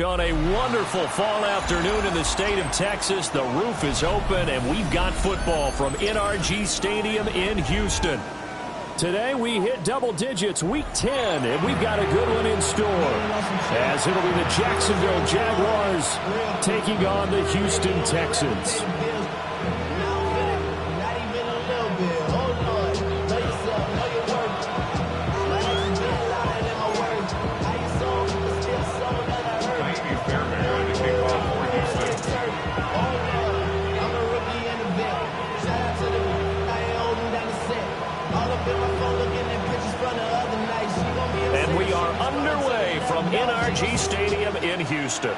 On a wonderful fall afternoon in the state of Texas, the roof is open, and we've got football from NRG Stadium in Houston. Today we hit double digits, week 10, and we've got a good one in store, as it'll be the Jacksonville Jaguars taking on the Houston Texans. And we are underway from NRG Stadium in Houston.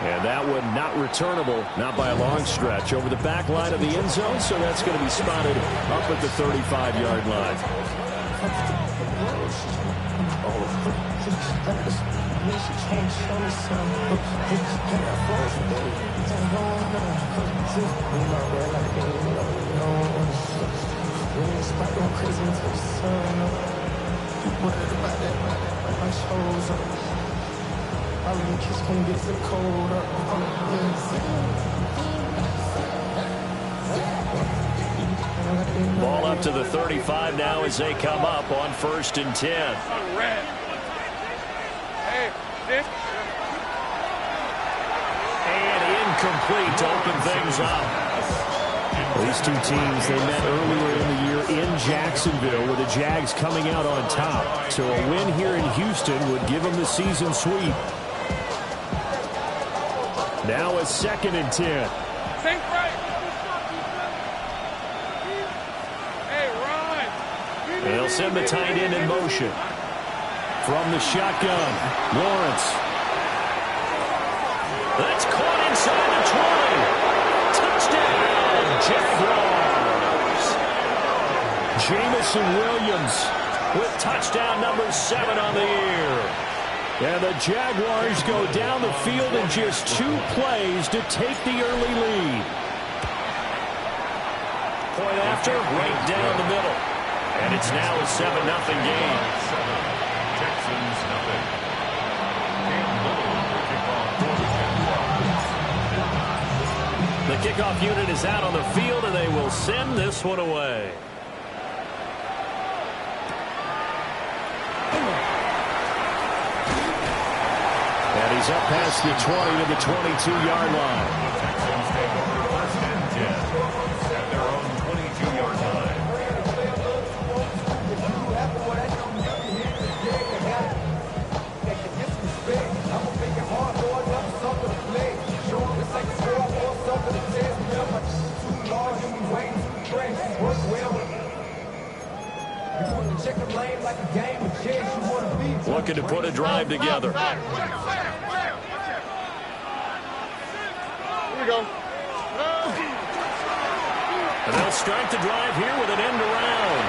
And that one not returnable, not by a long stretch, over the back line of the end zone, so that's going to be spotted up at the 35-yard line. Ball up to the 35 now as they come up on 1st and 10. And incomplete to open things up. These two teams, they met earlier in the year in Jacksonville with the Jags coming out on top. So a win here in Houston would give them the season sweep. Now a 2nd and 10. They'll send the tight end in motion. From the shotgun, Lawrence. That's caught inside the 20. Touchdown, Jaguars. Jamison Williams with touchdown number 7 on the year. And the Jaguars go down the field in just 2 plays to take the early lead. Point after, right down the middle. And it's now a 7-0 game. Texans nothing. The kickoff unit is out on the field, and they will send this one away. And he's up past the 20 to the 22-yard line. The Texans take over 1st and 10 at their own 22-yard line. Looking to put a drive together. Here we go. And they'll start the drive here with an end around.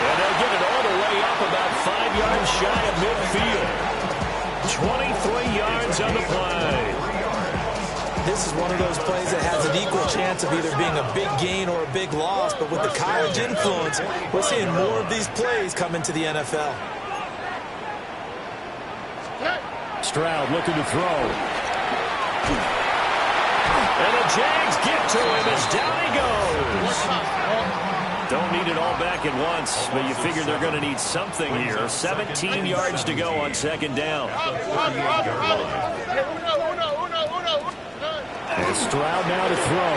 And they'll get it all the way up about 5 yards shy of midfield. 23 yards on the play. This is one of those plays that has an equal chance of either being a big gain or a big loss. But with the college influence, we're seeing more of these plays come into the NFL. Stroud looking to throw. And the Jags get to him as down he goes. Don't need it all back at once, but you figure they're going to need something here. 17 yards to go on 2nd down. And Stroud now to throw.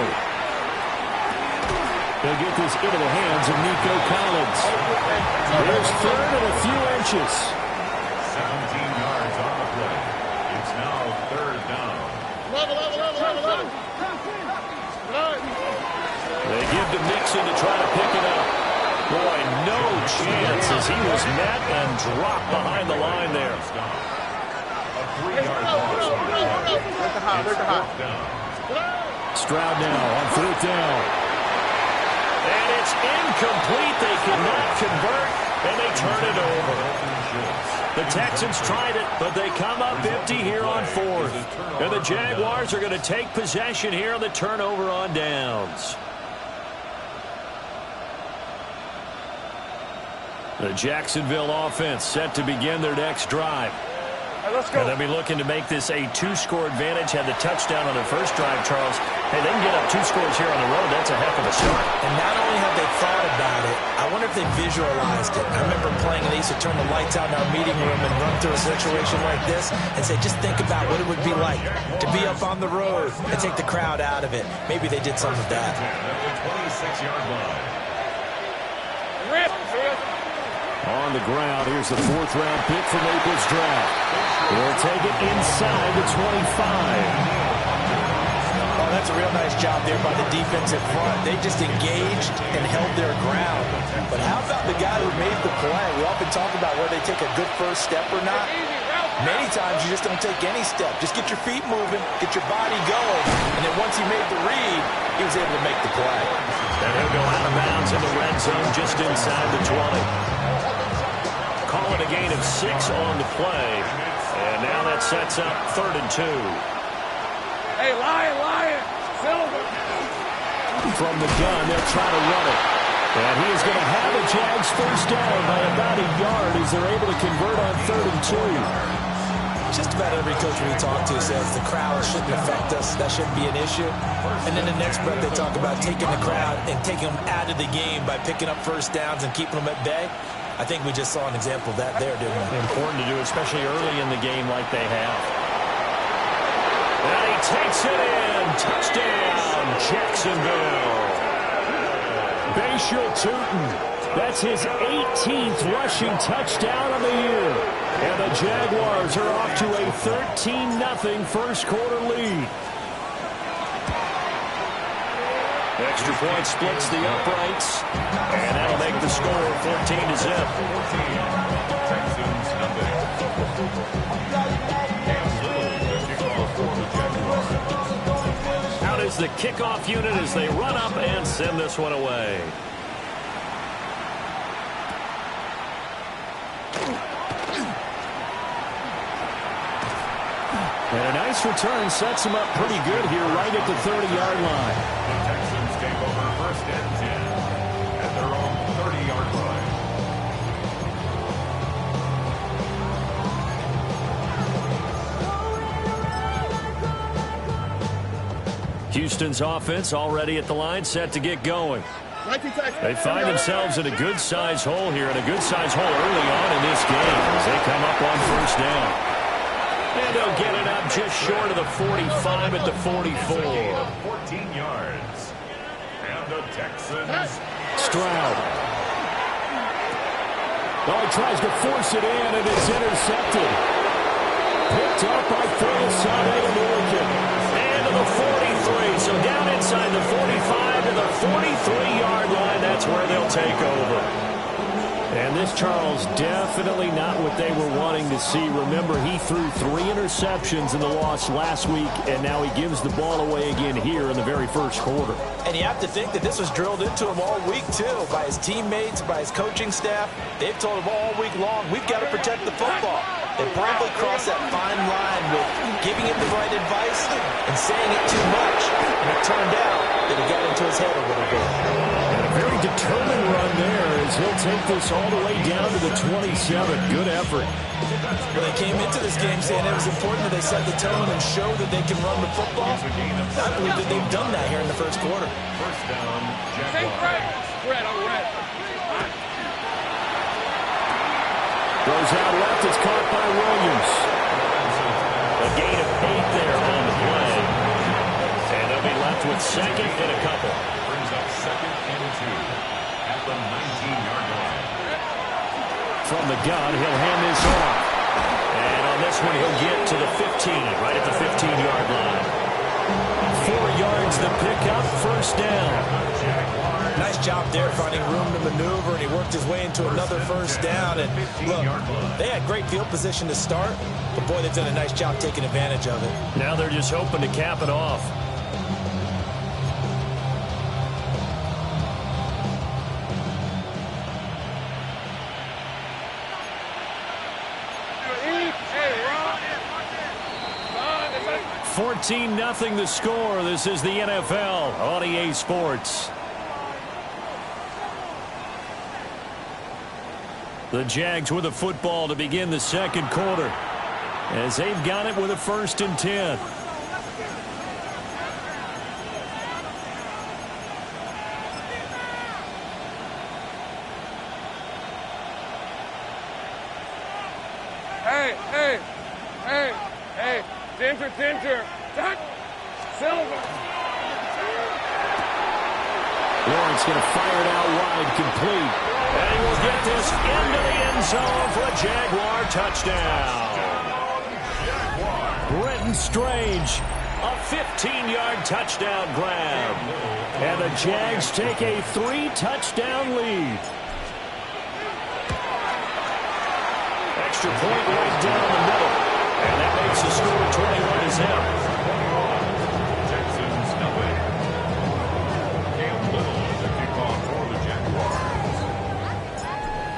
They'll get this into the hands of Nico Collins. There's 3rd and a few inches. 17 yards on the play. It's now 3rd down. They give to Mixon to try to pick it up. Boy, no chance as he was met and dropped behind the line there. A 3-yard loss. Stroud now on 4th down. And it's incomplete. They cannot convert, and they turn it over. The Texans tried it, but they come up empty here on 4th. And the Jaguars are going to take possession here on the turnover on downs. The Jacksonville offense set to begin their next drive. Let's go. And they'll be looking to make this a 2-score advantage. Had the touchdown on their first drive, Charles. Hey, they can get up 2 scores here on the road. That's a heck of a start. And not only have they thought about it, I wonder if they visualized it. I remember playing, and they used to turn the lights out in our meeting room and run through a situation like this and say, just think about what it would be like to be up on the road and take the crowd out of it. Maybe they did some of that. 26-yard line. On the ground, here's the 4th-round pick from Naples draft. They'll take it inside the 25. Oh, that's a real nice job there by the defensive front. They just engaged and held their ground. But how about the guy who made the play? We often talk about whether they take a good first step or not. Many times you just don't take any step. Just get your feet moving, get your body going, and then once he made the read, he was able to make the play. And he'll go out of bounds in the red zone just inside the 20. Call it a gain of 6 on the play. And now that sets up 3rd and 2. Hey, Lion, Silver. From the gun, they'll try to run it. And he is going to have a Jags first down by about a yard as they're able to convert on 3rd and 2. Just about every coach we talk to says the crowd shouldn't affect us. That shouldn't be an issue. And then the next breath they talk about taking the crowd and taking them out of the game by picking up first downs and keeping them at bay. I think we just saw an example of that there, didn't we? Important to do, especially early in the game like they have. And he takes it in. Touchdown, Jacksonville. Bashal Tootin. That's his 18th rushing touchdown of the year. And the Jaguars are off to a 13-0 first-quarter lead. Extra point splits the uprights, and that'll make the score 14-0. Out is the kickoff unit as they run up and send this one away. And a nice return sets him up pretty good here right at the 30-yard line. The Texans take over 1st and 10 at their own 30-yard line. Houston's offense already at the line, set to get going. They find themselves in a good-sized hole here, and a good-sized hole early on in this game as they come up on first down. And they'll get it up just short of the 45 at the 44. 14 yards. And the Texans. Stroud. Oh, he tries to force it in, and it's intercepted. Picked up by Phillips-Sane American. And to the 43. So down inside the 45 to the 43-yard line. That's where they'll take over. And this, Charles, definitely not what they were wanting to see. Remember, he threw 3 interceptions in the loss last week, and now he gives the ball away again here in the very first quarter. And you have to think that this was drilled into him all week, too, by his teammates, by his coaching staff. They've told him all week long, we've got to protect the football. They probably crossed that fine line with giving him the right advice and saying it too much. And it turned out that it got into his head a little bit. And a very determined run there as he'll take this all the way down to the 27. Good effort. Well, they came into this game saying it was important that they set the tone and show that they can run the football. I believe that they've done that here in the first quarter. First down, Jaguars. Red. Goes out left. It's caught by Williams. A gain of 8 there on the play. And they'll be left with second and a couple. Brings up 2nd and 2 at the 19-yard line. From the gun, he'll hand this off. And on this one, he'll get to the 15, right at the 15-yard line. 4 yards the pickup, first down. Nice job there finding room to maneuver, and he worked his way into another first down. And look, they had great field position to start, but boy, they've done a nice job taking advantage of it. Now they're just hoping to cap it off. $14-0 the score. This is the NFL on EA Sports. The Jags with the football to begin the second quarter, as they've got it with a 1st and 10. Hey, Tinter, Silver. Lawrence going to fire it out wide, complete. And he will get this into the end zone for a Jaguar touchdown. Brenton Strange, a 15-yard touchdown grab. And the Jags take a 3-touchdown lead. Extra point right down the middle. And that makes the score 21-0. Texans nothing. Cam Little to kick off for the Jaguars.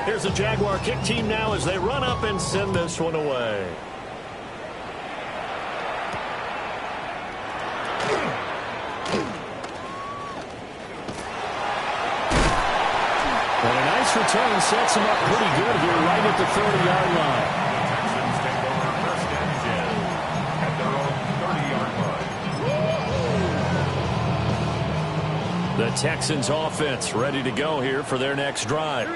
Here's the Jaguar kick team now as they run up and send this one away. And a nice return sets him up pretty good here right at the 30-yard line. Texans take over 1st and 10 at their own 30-yard line. The Texans offense ready to go here for their next drive.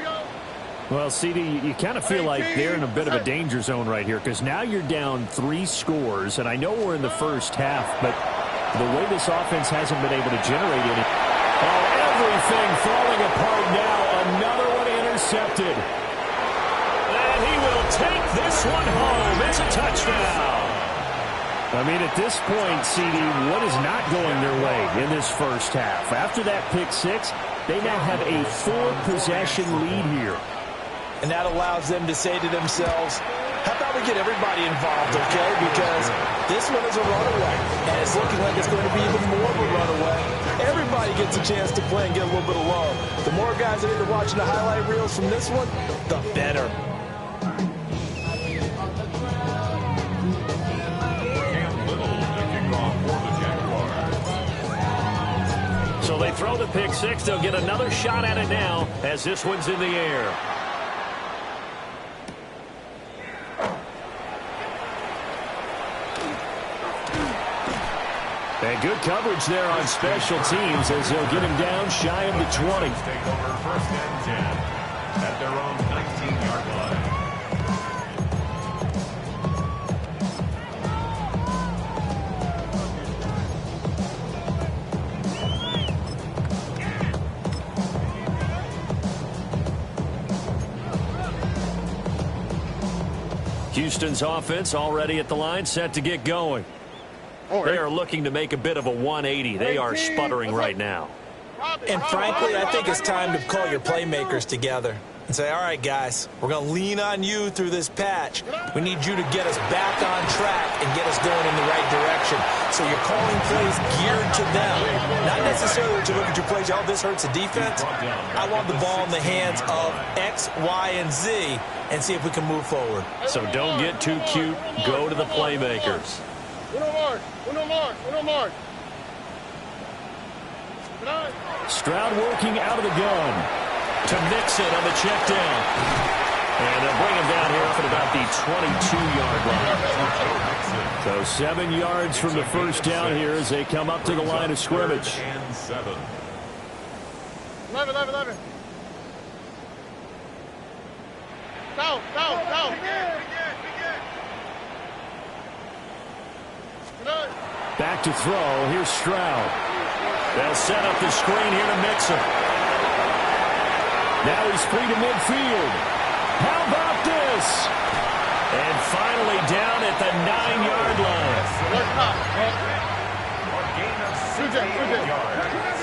Well, CD, you kind of feel like they're in a bit of a danger zone right here because now you're down 3 scores, and I know we're in the first half, but the way this offense hasn't been able to generate any. Oh, everything falling apart now. Another one intercepted. And he will take this one home. It's a touchdown. I mean, at this point, CD, what is not going their way in this first half? After that pick 6, they now have a 4-possession lead here. And that allows them to say to themselves, how about we get everybody involved, okay? Because this one is a runaway, and it's looking like it's going to be even more of a runaway. Everybody gets a chance to play and get a little bit of love. The more guys that are watching the highlight reels from this one, the better. Cam Little to kick off for the Jaguars. So they throw the pick 6. They'll get another shot at it now as this one's in the air. And good coverage there on special teams as they'll get him down shy of the 20. Take over 1st and 10 at their own 19-yard line. Houston's offense already at the line, set to get going. They are looking to make a bit of a 180. They are sputtering right now. And frankly, I think it's time to call your playmakers together and say, all right, guys, we're going to lean on you through this patch. We need you to get us back on track and get us going in the right direction. So you're calling plays geared to them. Not necessarily that you look at your plays, oh, this hurts the defense. I want the ball in the hands of X, Y, and Z and see if we can move forward. So don't get too cute. Go to the playmakers. Uno more. Stroud working out of the gun to Mixon on the check down. And they'll bring him down here up at about the 22-yard line. So 7 yards from the first down here as they come up to the line of scrimmage. 11. Go. Back to throw. Here's Stroud. They'll set up the screen here to Mixon. Now he's free to midfield. How about this? And finally down at the 9-yard line. A gain of 68 yards.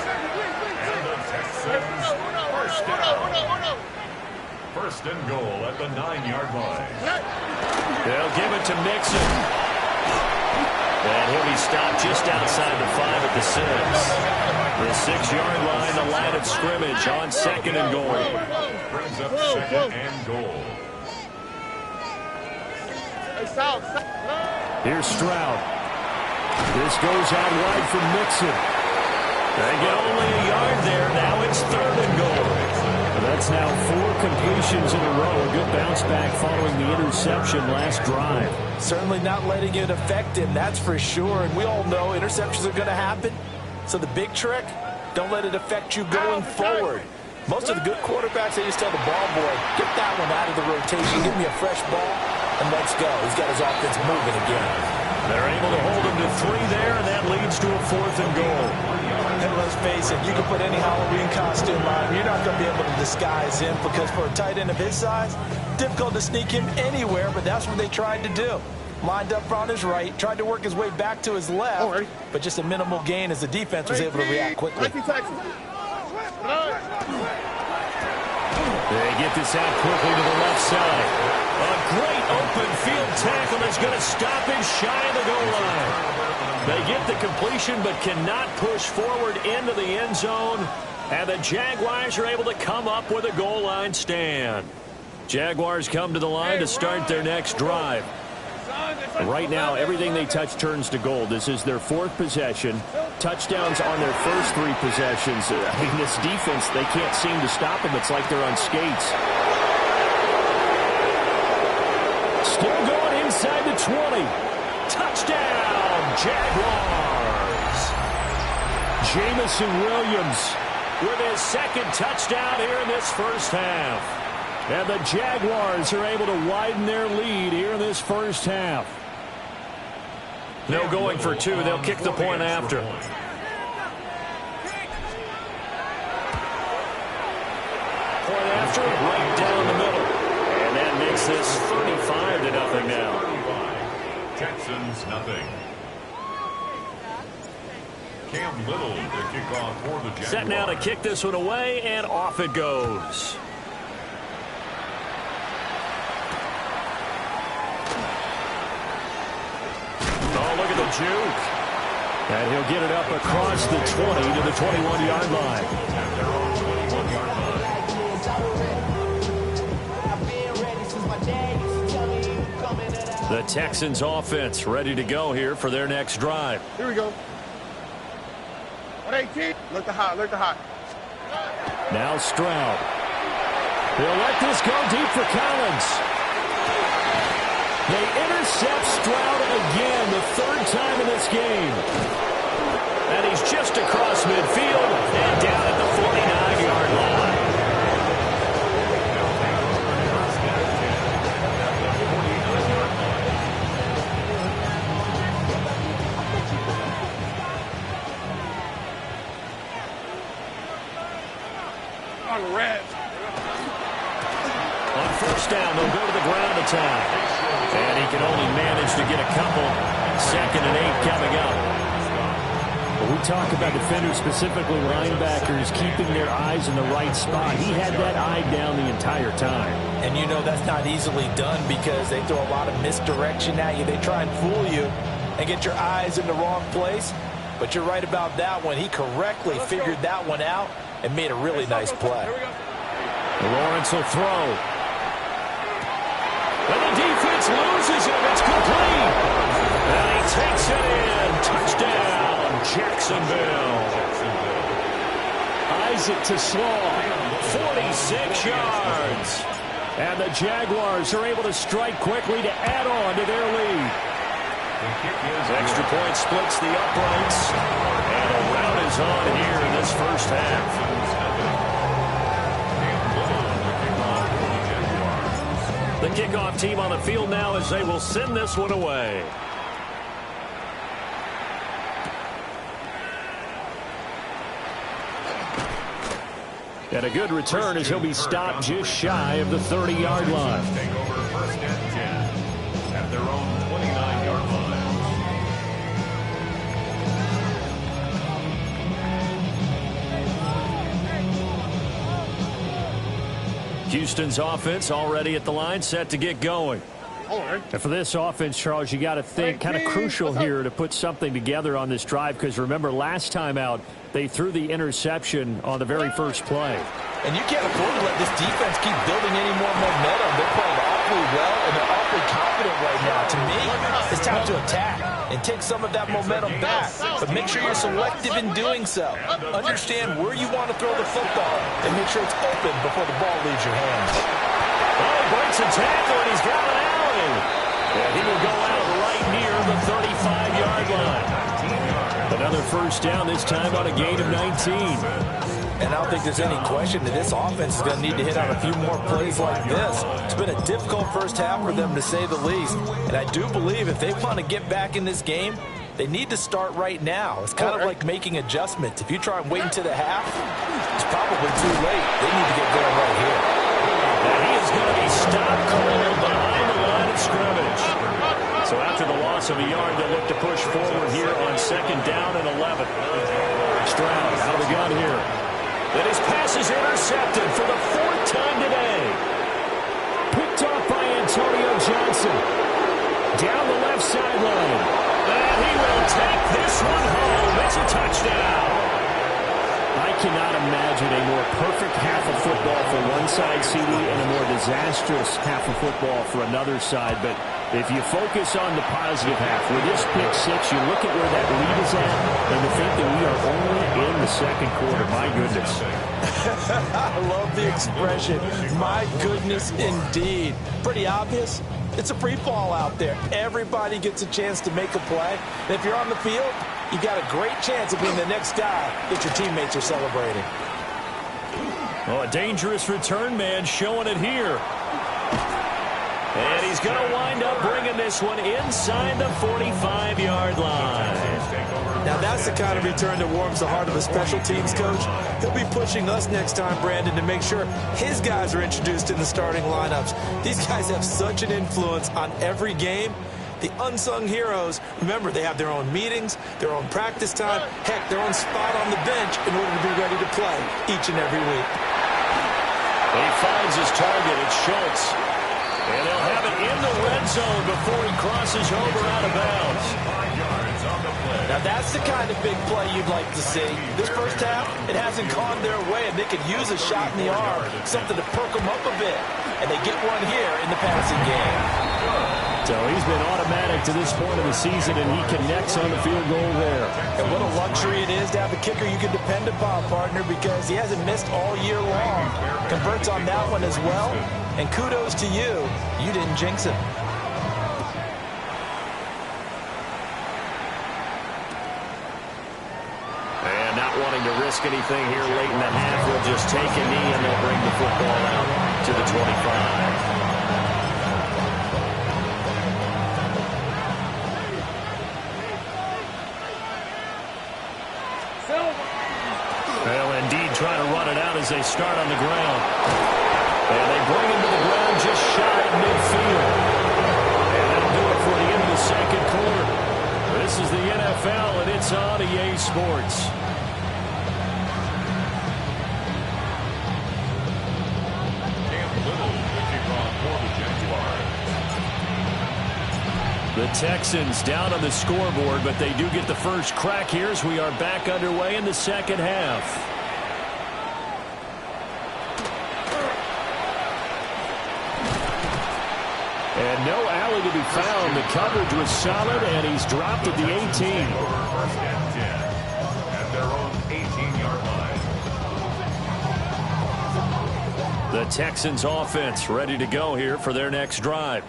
And the Texans first down. 1st and goal at the 9-yard line. They'll give it to Mixon. And he'll be stopped just outside the 5 at the 6. The 6-yard line, the line of scrimmage on 2nd and goal. Brings up 2nd and goal. Here's Stroud. This goes out wide from Mixon. They get only a yard there. Now it's 3rd and goal. That's now 4 completions in a row. A good bounce back following the interception last drive. Certainly not letting it affect him, that's for sure. And we all know interceptions are going to happen. So the big trick, don't let it affect you going forward. Most of the good quarterbacks, they just tell the ball boy, get that one out of the rotation, give me a fresh ball, and let's go. He's got his offense moving again. They're able to hold him to 3 there, and that leads to a 4th and goal. And let's face it, you can put any Halloween costume on. You're not going to be able to disguise him because for a tight end of his size, difficult to sneak him anywhere, but that's what they tried to do. Lined up on his right, tried to work his way back to his left, but just a minimal gain as the defense was able to react quickly. They get this out quickly to the left side. A great open field tackle is going to stop him shy of the goal line. They get the completion but cannot push forward into the end zone. And the Jaguars are able to come up with a goal line stand. Jaguars come to the line to start their next drive. And right now, everything they touch turns to gold. This is their 4th possession. Touchdowns on their first 3 possessions. I mean, this defense, they can't seem to stop them. It's like they're on skates. Still going inside the 20. Touchdown, Jaguars. Jamison Williams with his 2nd touchdown here in this first half. And the Jaguars are able to widen their lead here in this first half. No going for 2. They'll kick the point after. Point after, right down the middle. And that makes this 35-0 now. Texans, nothing. Cam Little to kick off for the Jaguars. Set now to kick this one away, and off it goes. Oh, look at the juke. And he'll get it up across the 20 to the 21-yard line. The Texans offense ready to go here for their next drive. Here we go. 118. Look the hot, look the hot. Now Stroud. He'll let this go deep for Collins. They intercept Stroud again, the 3rd time in this game. And he's just across midfield and down at the 49-yard line. On the red. On first down, they'll go to the ground attack. And he can only manage to get a couple. 2nd and 8 coming up. When we talk about defenders, specifically linebackers, keeping their eyes in the right spot, he had that eye down the entire time. And you know that's not easily done because they throw a lot of misdirection at you. They try and fool you and get your eyes in the wrong place. But you're right about that one. He correctly figured that one out and made a really nice play. Lawrence will throw. And the defense loses him. It's complete. And he takes it in. Touchdown, Jacksonville. Isaac to Slaw. 46 yards. And the Jaguars are able to strike quickly to add on to their lead. Extra point splits the uprights. And a rout is on here in this first half. The kickoff team on the field now as they will send this one away. And a good return as he'll be stopped just shy of the 30-yard line. Take over 1st and 10 at their own 29-yard line. Houston's offense already at the line, set to get going. And for this offense, Charles, you got to think kind of crucial here to put something together on this drive because remember last time out they threw the interception on the very first play. And you can't afford to let this defense keep building any more momentum. They're playing awfully well and they're awfully confident right now. To me, it's time to attack. and take some of that momentum back. But make sure you're selective in doing so. Understand where you want to throw the football and make sure it's open before the ball leaves your hands. Oh, he breaks a tackle, and he's got an alley. And he will go out right near the 35-yard line. Another first down, this time on a gain of 19. And I don't think there's any question that this offense is going to need to hit on a few more plays like this. It's been a difficult first half for them, to say the least. And I do believe if they want to get back in this game, they need to start right now. It's kind of like making adjustments. If you try and wait until the half, it's probably too late. They need to get going right here. And he is going to be stopped cold behind the line of scrimmage. So after the loss of a yard, they'll look to push forward here on 2nd down and 11. Stroud out of the gun here. And his pass is intercepted for the 4th time today. Picked off by Antonio Johnson. Down the left sideline. And he will take this one home. It's a touchdown. I cannot imagine a more perfect half of football for one side, CD, and a more disastrous half of football for another side. But if you focus on the positive half, with this pick six, you look at where that lead is at, and to think that we are only in the 2nd quarter. My goodness. I love the expression. My goodness, indeed. Pretty obvious. It's a free fall out there. Everybody gets a chance to make a play. And if you're on the field, you got a great chance of being the next guy that your teammates are celebrating. Oh, a dangerous return man showing it here. And he's going to wind up bringing this one inside the 45-yard line. Now, that's the kind of return that warms the heart of a special teams coach. He'll be pushing us next time, Brandon, to make sure his guys are introduced in the starting lineups. These guys have such an influence on every game. The unsung heroes, remember, they have their own meetings, their own practice time, heck, their own spot on the bench in order to be ready to play each and every week. He finds his target. It's Schultz. And they'll have it in the red zone before he crosses over out of bounds. Now, that's the kind of big play you'd like to see. This first half, it hasn't gone their way, and they could use a shot in the arm, something to perk them up a bit. And they get one here in the passing game. So he's been automatic to this point of the season, and he connects on the field goal there. And what a luxury it is to have a kicker you can depend upon, partner, because he hasn't missed all year long. Converts on that one as well. And kudos to you. You didn't jinx it. And not wanting to risk anything here late in the half, we'll just take a knee, and they'll bring the football out to the 25. Well, indeed, trying to run it out as they start on the ground. And they bring him to the ground just shy of midfield. And that'll do it for the end of the 2nd quarter. This is the NFL, and it's on EA Sports. The Texans down on the scoreboard, but they do get the first crack here as we are back underway in the 2nd half. And no alley to be found. The coverage was solid, and he's dropped at the 18. First and 10 at their own 18-yard line. The Texans offense ready to go here for their next drive.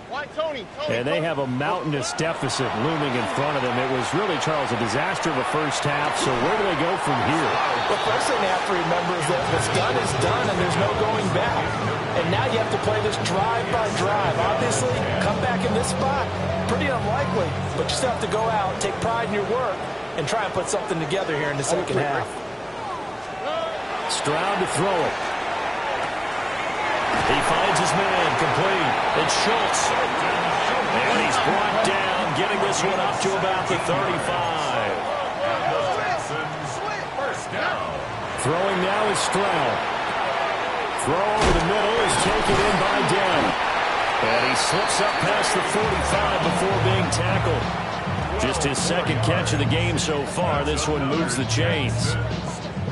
And they have a mountainous deficit looming in front of them. It was really, Charles, a disaster of a first half. So where do they go from here? The first thing they have to remember is that what's done is done, and there's no going back. And now you have to play this drive by drive. Obviously, come back in this spot, pretty unlikely. But you still have to go out, take pride in your work, and try and put something together here in the 2nd half. Stroud to throw it. He finds his man complete. It's Schultz. And he's brought down, getting this one up to about the 35. First down. Throwing now is Stroud. Throw over the middle is taken in by Dell. And he slips up past the 45 before being tackled. Just his 2nd catch of the game so far. This one moves the chains.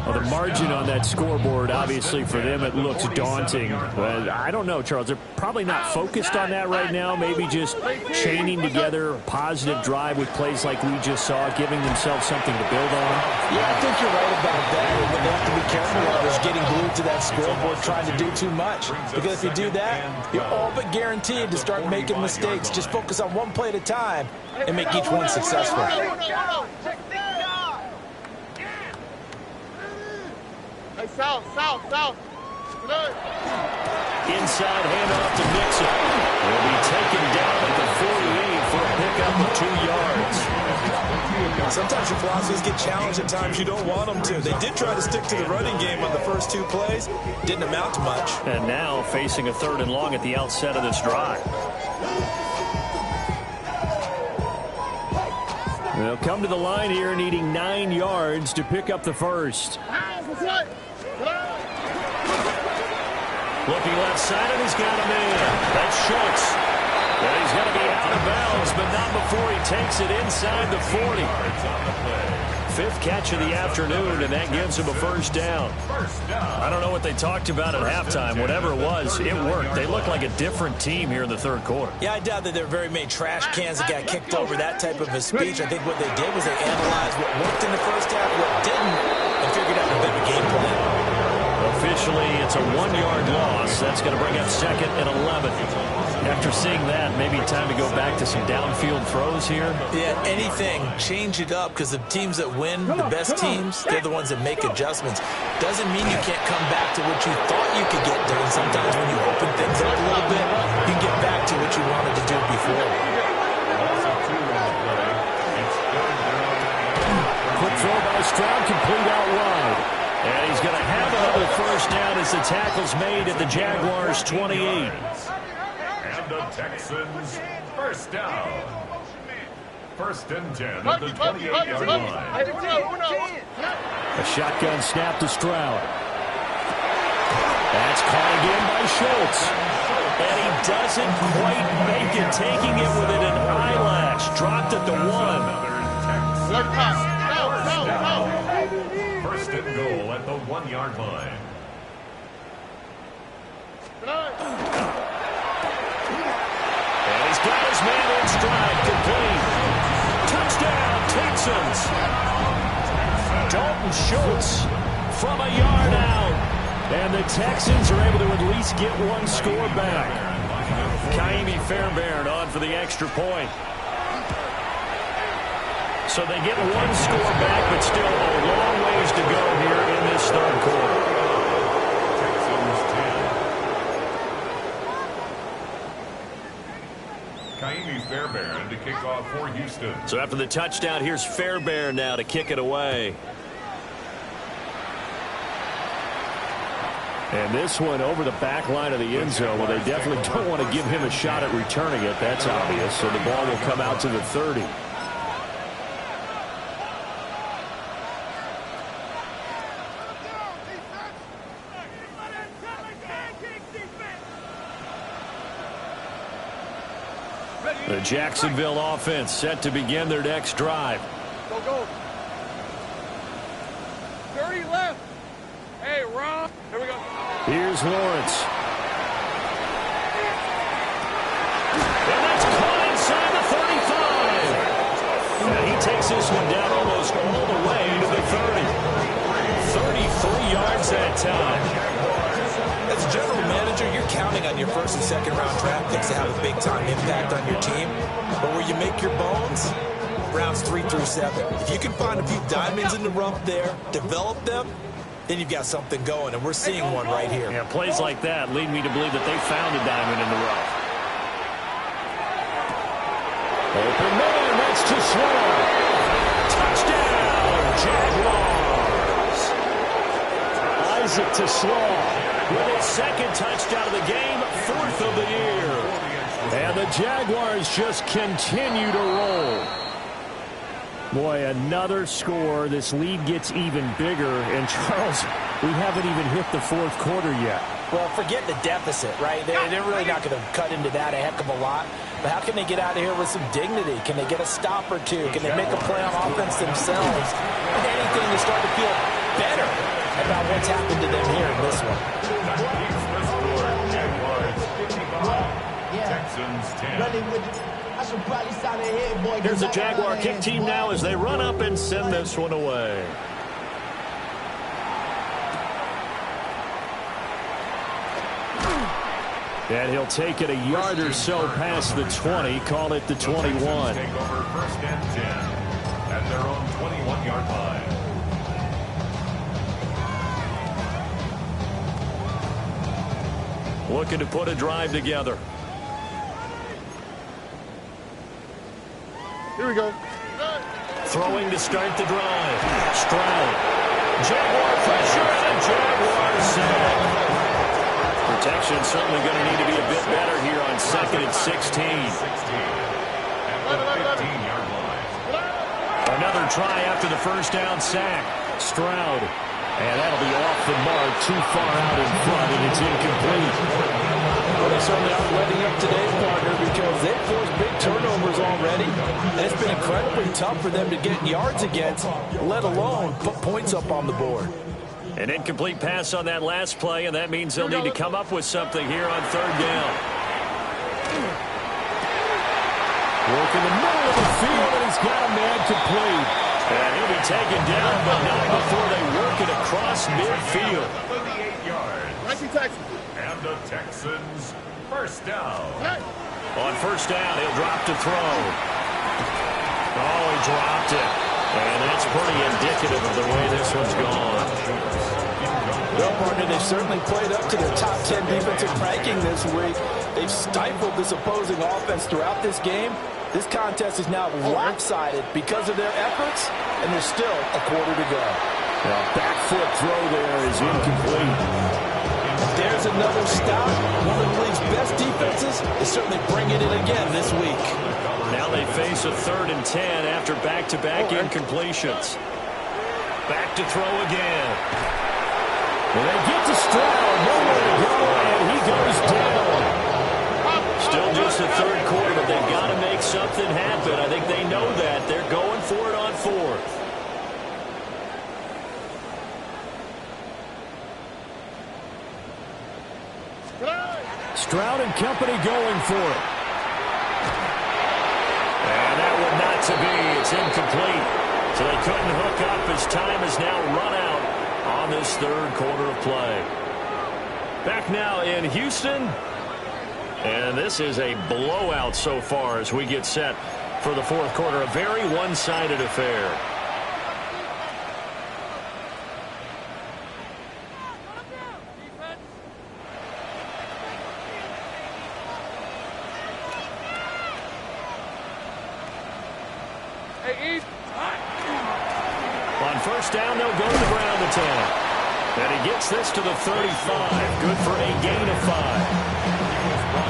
Well, the margin on that scoreboard, obviously, for them, it looks daunting. But I don't know, Charles. They're probably not focused on that right now. Maybe just chaining together a positive drive with plays like we just saw, giving themselves something to build on. Yeah, I think you're right about that. And what they have to be careful of is getting glued to that scoreboard trying to do too much. Because if you do that, you're all but guaranteed to start making mistakes. Just focus on one play at a time and make each one successful. Hey, south. Good. Inside handoff to Mixon. Will be taken down at the 48 for a pickup of 2 yards. Sometimes your philosophies get challenged at times you don't want them to. They did try to stick to the running game on the first 2 plays. Didn't amount to much. And now facing a 3rd and long at the outset of this drive. They'll come to the line here needing 9 yards to pick up the first. Looking left side, and he's got a man. That's Schultz. And he's going to be out of bounds, but not before he takes it inside the 40. 5th catch of the afternoon, and that gives him a first down. I don't know what they talked about at halftime. Whatever it was, it worked. They look like a different team here in the 3rd quarter. Yeah, I doubt that there are very many trash cans that got kicked over that type of a speech. I think what they did was they analyzed what worked in the first half, what didn't, and figured out a bit of a game plan. Officially, it's a 1-yard loss. That's going to bring up 2nd and 11. After seeing that, maybe time to go back to some downfield throws here. Yeah, anything. Change it up, because the teams that win, the best teams, they're the ones that make adjustments. Doesn't mean you can't come back to what you thought you could get done. Sometimes when you open things up a little bit, you can get back to what you wanted to do before. Quick throw by Stroud, complete out wide. And he's going to have another first down as the tackle's made at the Jaguars' 28. And the Texans first down. 1st and 10 at the 28-yard line. A shotgun snap to Stroud. That's caught again by Schultz. And he doesn't quite make it, taking it within an eyelash. Dropped at the 1. 1st and goal at the 1-yard line. And he's got his man in stride, complete. Touchdown, Texans. Dalton Schultz from a yard out. And the Texans are able to at least get one score back. Kaimi Fairbairn on for the extra point. So they get one score back, but still a long ways to go here in this 3rd quarter. Texans 10. Kaimi Fairbairn to kick off for Houston. So after the touchdown, here's Fairbairn now to kick it away. And this one over the back line of the end zone. Well, they definitely don't want to give him a shot at returning it. That's obvious. So the ball will come out to the 30. The Jacksonville offense set to begin their next drive. Go. 30 left. Hey, Rob. Here we go. Here's Lawrence. And that's caught inside the 35. And he takes this one down almost all the way to the 30. 33 yards that time. As a general manager, you're counting on your 1st and 2nd round draft picks to have a big-time impact on your team. But where you make your bones, rounds 3 through 7. If you can find a few diamonds in the rough there, develop them, then you've got something going, and we're seeing one right here. Yeah, plays like that lead me to believe that they found a diamond in the rough. Open man, that's too slow. Touchdown, Jaguars. Isaac to Slaw with his 2nd touchdown of the game, 4th of the year. And the Jaguars just continue to roll. Boy, another score. This lead gets even bigger. And, Charles, we haven't even hit the 4th quarter yet. Well, forget the deficit, right? They're really not going to cut into that a heck of a lot. But how can they get out of here with some dignity? Can they get a stop or two? Can they make a play on offense themselves? Anything to start to feel better about what's happened to them here in this one. That keeps the score. Jaguars 55, Texans 10. Here's the Jaguar kick team now as they run up and send this one away. And he'll take it a yard or so past the 20, call it the 21. Take over 1st and 10 at their own 21-yard line. Looking to put a drive together. Here we go. Throwing to start the drive. Stroud. Jaguar pressure and Jaguar sack. Protection certainly going to need to be a bit better here on 2nd and 16. At the 15-yard line. Another try after the first down sack. Stroud. And that'll be off the mark, too far out in front, and it's incomplete. Well, they certainly aren't letting up today's partner because they've forced big turnovers already. And it's been incredibly tough for them to get yards against, let alone put points up on the board. An incomplete pass on that last play, and that means they'll need to come up with something here on 3rd down. Work in the middle of the field, and he's got a man complete. And he'll be taken down, but not before they work it across midfield. 38 yards. And the Texans 1st down. On 1st down, he'll drop to throw. Oh, he dropped it. And that's pretty indicative of the way this one's gone. Well, partner, they've certainly played up to their top 10 defensive ranking this week. They've stifled this opposing offense throughout this game. This contest is now lopsided because of their efforts, and there's still a quarter to go. Back foot throw there is incomplete. There's another stop. One of the league's best defenses is certainly bringing it again this week. Now they face a 3rd and 10 after back-to-back incompletions. Back to throw again. Well, they get to Stroud, nowhere to go, and he goes down. Still just the 3rd quarter, but they've got to make something happen. I think they know that. They're going for it on 4th. Stroud and company going for it. And that one not to be. It's incomplete. So they couldn't hook up as time has now run out on this 3rd quarter of play. Back now in Houston. And this is a blowout so far as we get set for the 4th quarter. A very one-sided affair. On 1st down, they'll go to the ground attack. And he gets this to the 35. Good for a gain of 5.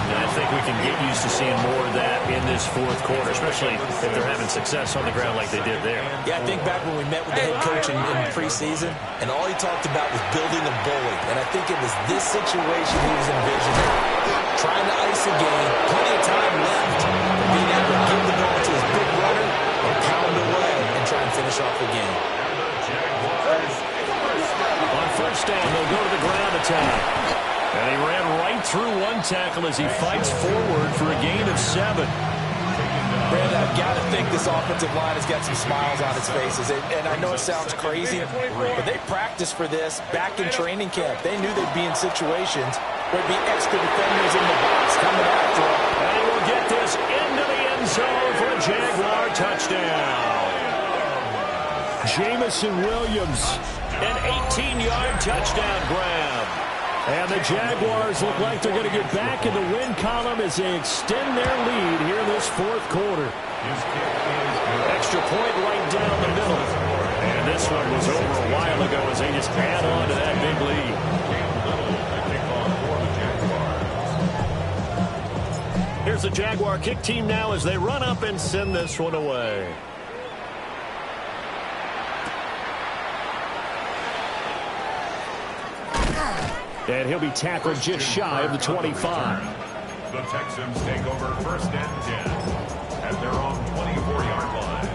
And I think we can get used to seeing more of that in this 4th quarter, especially if they're having success on the ground like they did there. Yeah, I think back when we met with the head coach in preseason, and all he talked about was building a bully. And I think it was this situation he was envisioning. Trying to ice a game, plenty of time left, being able to give the ball to his big runner and pound away and try and finish off the game. On 1st down, they'll go to the ground attack. And he ran right through one tackle as he fights forward for a gain of 7. Brandon, I've got to think this offensive line has got some smiles on its faces. And I know it sounds crazy, but they practiced for this back in training camp. They knew they'd be in situations where there'd be extra defenders in the box coming after them. And he will get this into the end zone for a Jaguar touchdown. Jamison Williams, an 18-yard touchdown grab. And the Jaguars look like they're going to get back in the win column as they extend their lead here in this 4th quarter. Extra point right down the middle. And this one was over a while ago as they just add on to that big lead. Here's the Jaguar kick team now as they run up and send this one away. And he'll be tackled just shy of the 25. The Texans take over 1st and 10 at their own 24-yard line.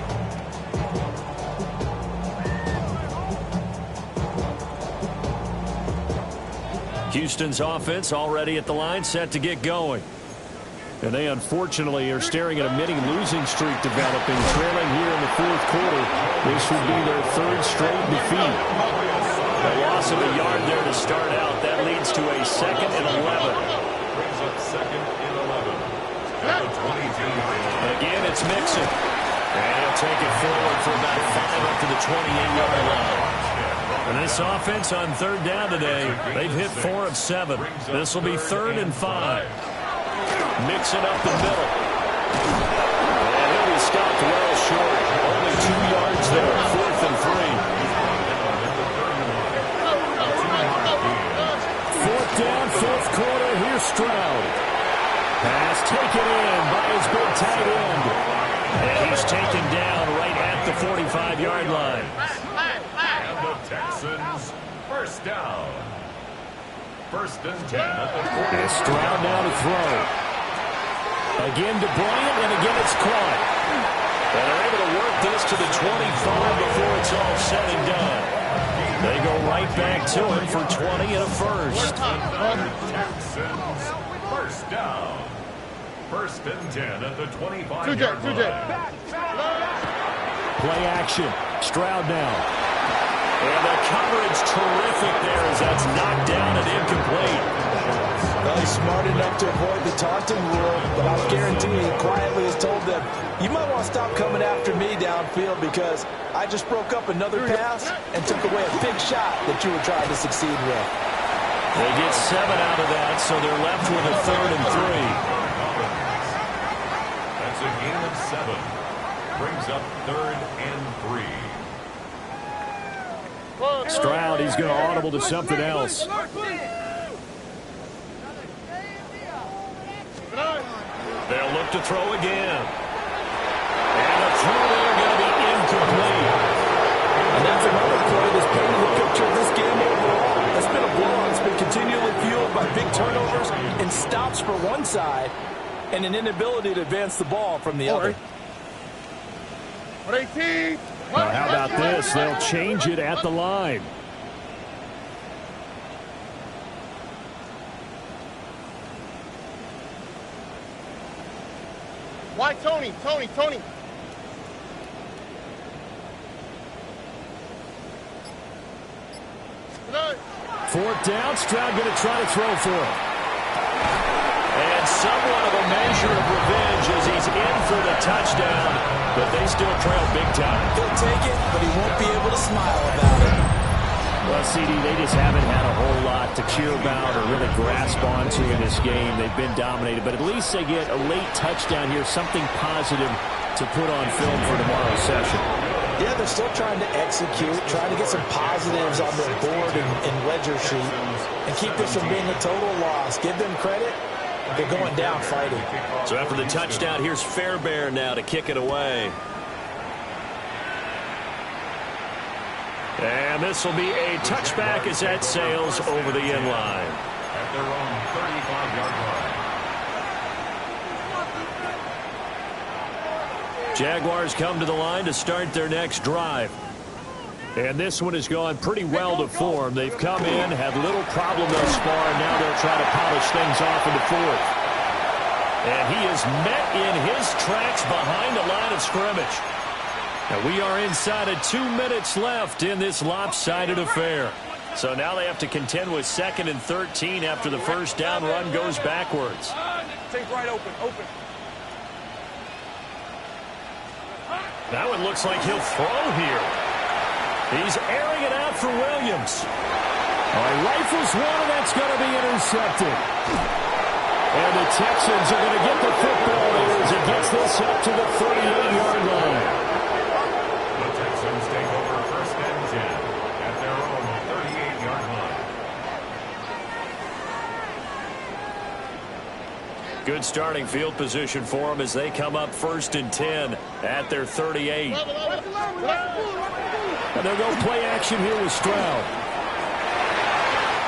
Houston's offense already at the line, set to get going. And they unfortunately are staring at a mini losing streak developing, trailing here in the fourth quarter. This would be their third straight defeat. A loss of a yard there to start out. That leads to a 2nd and 11. Brings up 2nd and 11. At the 22. Again, it's Mixon. And he'll take it forward for about 5 up to the 28-yard line. And this offense on 3rd down today, they've hit 4 of 7. This will be 3rd and 5. Mixon up the middle. And he'll be stopped well short. Only 2 yards there. 4th and 3. 4th down, 4th quarter. Here's Stroud. Pass taken in by his big tight end. And he's taken down right at the 45-yard line. And the Texans, 1st down. 1st and 10 at the 40. And Stroud now to throw. Again to Bryant, and again it's caught. And they're able to work this to the 25 before it's all said and done. They go right back to him for 20 and a first. Texans, 1st down. 1st and 10 at the 25-yard line. Play action. Stroud now. And the coverage terrific there as that's knocked down and incomplete. Well, he's smart enough to avoid the taunting rule, but I'll guarantee he quietly has told them, you might want to stop coming after me downfield because I just broke up another pass and took away a big shot that you were trying to succeed with. They get 7 out of that, so they're left with a 3rd and 3. That's a gain of 7. Brings up 3rd and 3. Stroud, he's going to audible to something else. They'll look to throw again. And the throw there going to be incomplete. And that's another play that's painting the picture of this game overall. It's been a blowout. It's been continually fueled by big turnovers and stops for one side and an inability to advance the ball from the other. Well, how about this? They'll change it at the line. Why Tony? Tony. 4th down. Stroud going to try to throw for it. And somewhat of a measure of revenge as he's in for the touchdown, but they still trail big time. He'll take it, but he won't be able to smile about it. Well, CD, they just haven't had a whole lot to cheer about or really grasp onto in this game. They've been dominated, but at least they get a late touchdown here, something positive to put on film for tomorrow's session. Yeah, they're still trying to execute, trying to get some positives on their board and ledger sheet and keep this from being a total loss. Give them credit. They're going down fighting. So after the touchdown, here's Fairbairn now to kick it away. And this will be a touchback as that sails over the end line. At their own 35-yard line. Jaguars come to the line to start their next drive. And this one has gone pretty well to form. They've come in, had little problem thus far, and now they'll try to polish things off in the 4th. And he is met in his tracks behind the line of scrimmage. And we are inside of 2 minutes left in this lopsided affair. So now they have to contend with 2nd and 13 after the first down run goes backwards. Take right open. Now it looks like he'll throw here. He's airing it out for Williams. Rifles one, and that's going to be intercepted. And the Texans are going to get the football here as he gets this up to the 38-yard line. The Texans take over 1st and 10 at their own 38-yard line. Good starting field position for them as they come up 1st and 10 at their 38. And they'll go play action here with Stroud.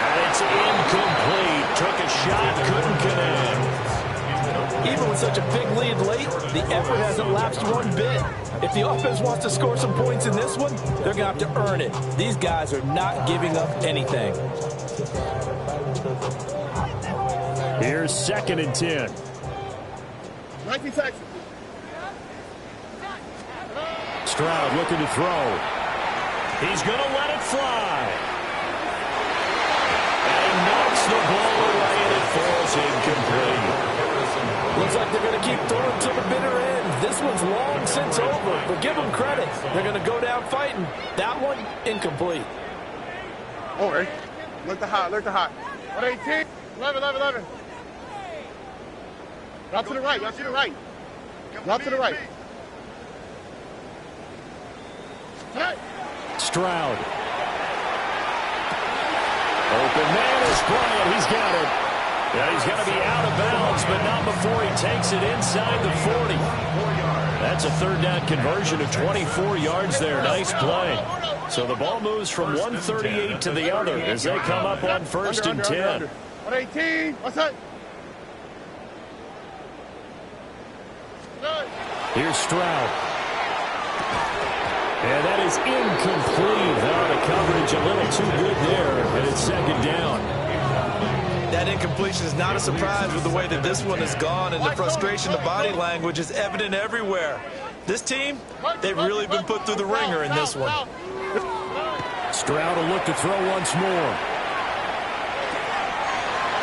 And it's incomplete. Took a shot, couldn't connect. Even with such a big lead late, the effort hasn't lapsed one bit. If the offense wants to score some points in this one, they're going to have to earn it. These guys are not giving up anything. Here's 2nd and 10. 19 Texas. Stroud looking to throw. He's going to let it fly. And he knocks the ball away, and it falls incomplete. Looks like they're going to keep throwing to the bitter end. This one's long since over, but give them credit. They're going to go down fighting. That one, incomplete. Over. Look the hot, look the hot. 118, 11. Drop to the right, drop to the right. Drop to the right. Stroud. Open man is Bryant. He's got it. Yeah, he's going to be out of bounds, but not before he takes it inside the 40. That's a 3rd down conversion of 24 yards there. Nice play. So the ball moves from 138 to the other as they come up on 1st and 10. 118, what's that? Here's Stroud. And that is incomplete. The coverage a little too good there, and it's 2nd down. That incompletion is not a surprise with the way that this one has gone, and the frustration, the body language is evident everywhere. This team, they've really been put through the ringer in this one. Stroud will look to throw once more.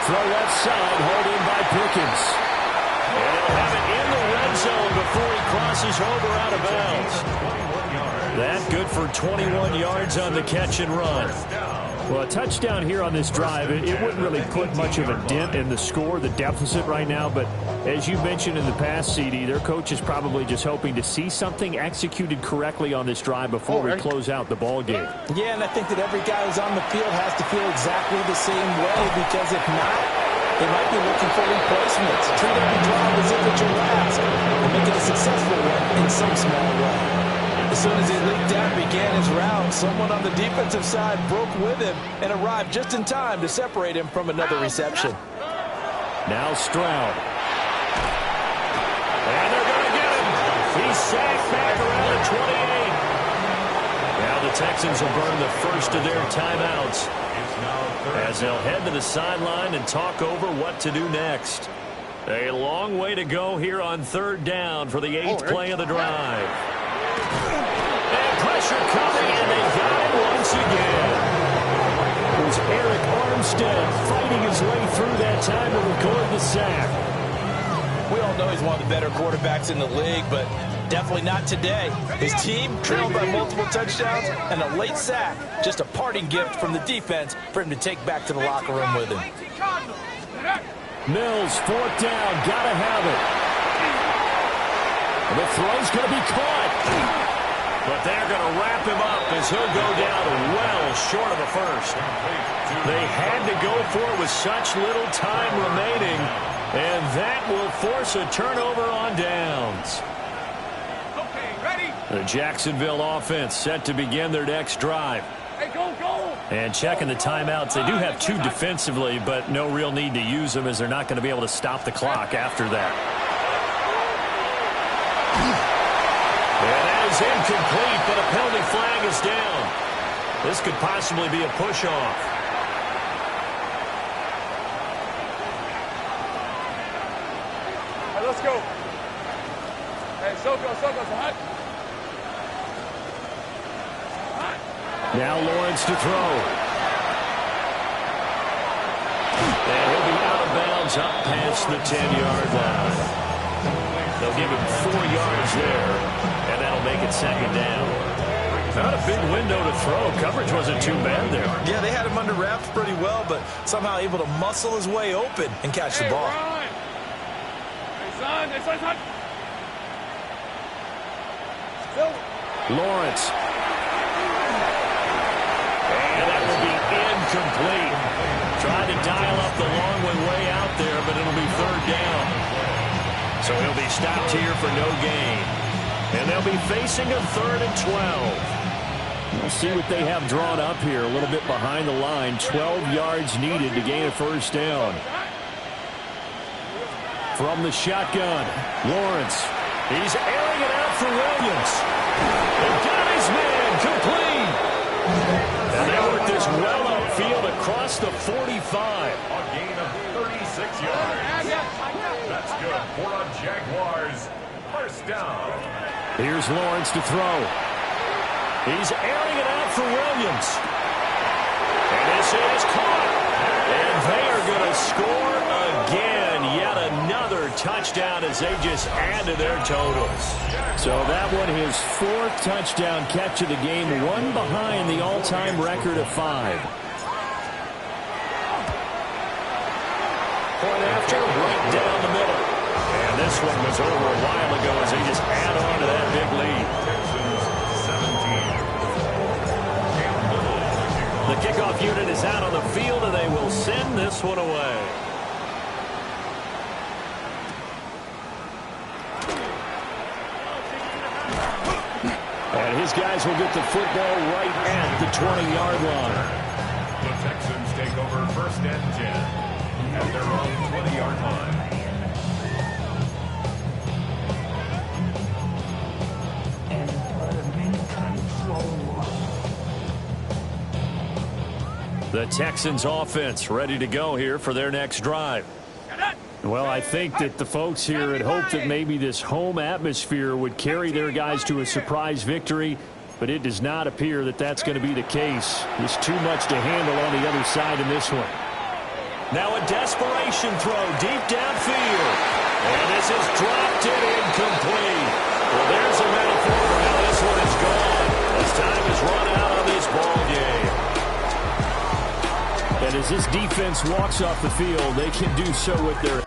Throw left side, hauled in by Pickens. And he'll have it in the red zone before he crosses over out of bounds. That good for 21 yards on the catch and run. Well, a touchdown here on this drive, it wouldn't really put much of a dent in the score, the deficit right now. But as you mentioned in the past, CD, their coach is probably just hoping to see something executed correctly on this drive before we close out the ball game. Yeah, and I think that every guy who's on the field has to feel exactly the same way, because if not, they might be looking for replacements. Treat every drive as if it's your last and make it a successful one in some small way. As soon as he leaked out and began his round, someone on the defensive side broke with him and arrived just in time to separate him from another reception. Now Stroud. And they're going to get him. He's sacked back around the 28. Now the Texans will burn the first of their timeouts as they'll head to the sideline and talk over what to do next. A long way to go here on 3rd down for the 8th play of the drive. And pressure coming, and they got it once again. It was Eric Armstead fighting his way through that time to record the sack. We all know he's one of the better quarterbacks in the league, but definitely not today. His team trailed by multiple touchdowns, and a late sack, just a parting gift from the defense for him to take back to the locker room with him. Mills, 4th down, gotta have it. And the throw's going to be caught. But they're going to wrap him up as he'll go down well short of a first. They had to go for it with such little time remaining, and that will force a turnover on downs. Okay, ready? The Jacksonville offense set to begin their next drive. Hey, go, go! And checking the timeouts, they do have 2 defensively, but no real need to use them as they're not going to be able to stop the clock after that. And that is incomplete, but a penalty flag is down. This could possibly be a push-off. Hey, let's go. Hey, Soko, hot. Now Lawrence to throw. And he'll be out of bounds up past the 10-yard line. They'll give him 4 yards there, and that'll make it 2nd down. Not a big window to throw. Coverage wasn't too bad there. Yeah, they had him under wraps pretty well, but somehow able to muscle his way open and catch the ball. Hey, son. Lawrence. And that will be incomplete. Tried to dial up the long way out there, but it'll be 3rd down. So he'll be stopped here for no gain. And they'll be facing a 3rd and 12. We'll see what they have drawn up here. A little bit behind the line. 12 yards needed to gain a 1st down. From the shotgun, Lawrence. He's airing it out for Williams. And got his man complete. And they work this well upfield across the 45. A gain of 36 yards. That's good for a Jaguars first down. Here's Lawrence to throw. He's airing it out for Williams. And this is caught. And they are going to score again. Yet another touchdown as they just add to their totals. So that one, his fourth touchdown catch of the game, one behind the all-time record of 5. Point after, right down the middle. And this one was over a while ago as they just add on to that big lead. Texans 17. The kickoff unit is out on the field, and they will send this one away. And his guys will get the football right at the 20-yard line. The Texans take over first and 10 at their own 20-yard line. The Texans offense ready to go here for their next drive. Well, I think that the folks here had hoped that maybe this home atmosphere would carry their guys to a surprise victory, but it does not appear that that's going to be the case. There's too much to handle on the other side in this one. Now a desperation throw deep downfield. And this is dropped and incomplete. Well, there's a metaphor for how this one is gone as time is run out on this ball game. And as this defense walks off the field, they can do so with their